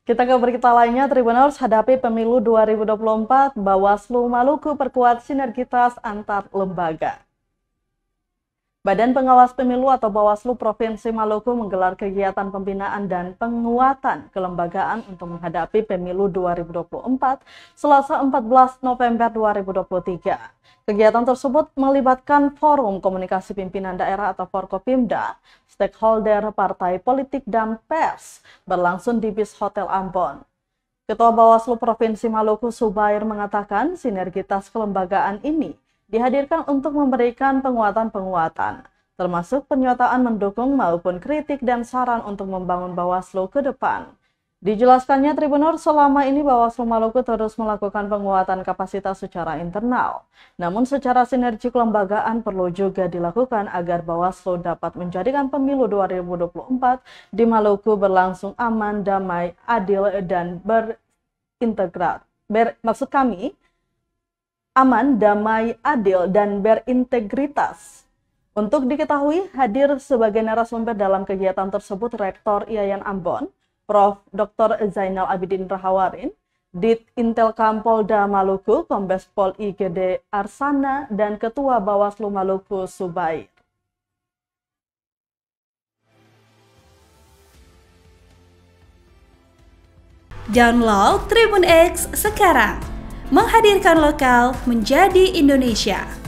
Kita ke berita lainnya, Tribuners hadapi pemilu 2024, Bawaslu Maluku perkuat sinergitas antar lembaga. Badan Pengawas Pemilu atau Bawaslu Provinsi Maluku menggelar kegiatan pembinaan dan penguatan kelembagaan untuk menghadapi pemilu 2024 Selasa 14 November 2023. Kegiatan tersebut melibatkan Forum Komunikasi Pimpinan Daerah atau Forkopimda, stakeholder partai politik dan pers, berlangsung di BIS Hotel Ambon. Ketua Bawaslu Provinsi Maluku Subair mengatakan sinergitas kelembagaan ini dihadirkan untuk memberikan penguatan-penguatan, termasuk pernyataan mendukung maupun kritik dan saran untuk membangun Bawaslu ke depan. Dijelaskannya Tribunur, selama ini Bawaslu Maluku terus melakukan penguatan kapasitas secara internal. Namun secara sinergi kelembagaan perlu juga dilakukan agar Bawaslu dapat menjadikan pemilu 2024 di Maluku berlangsung aman, damai, adil, dan berintegrat. Maksud kami, aman, damai, adil, dan berintegritas. Untuk diketahui, hadir sebagai narasumber dalam kegiatan tersebut Rektor IAIN Ambon, Prof. Dr. Zainal Abidin Rahawarin, Dit Intelkam Polda Maluku, Kombes Pol IGD Arsana, dan Ketua Bawaslu Maluku Subair. Download Tribun X sekarang, menghadirkan lokal menjadi Indonesia.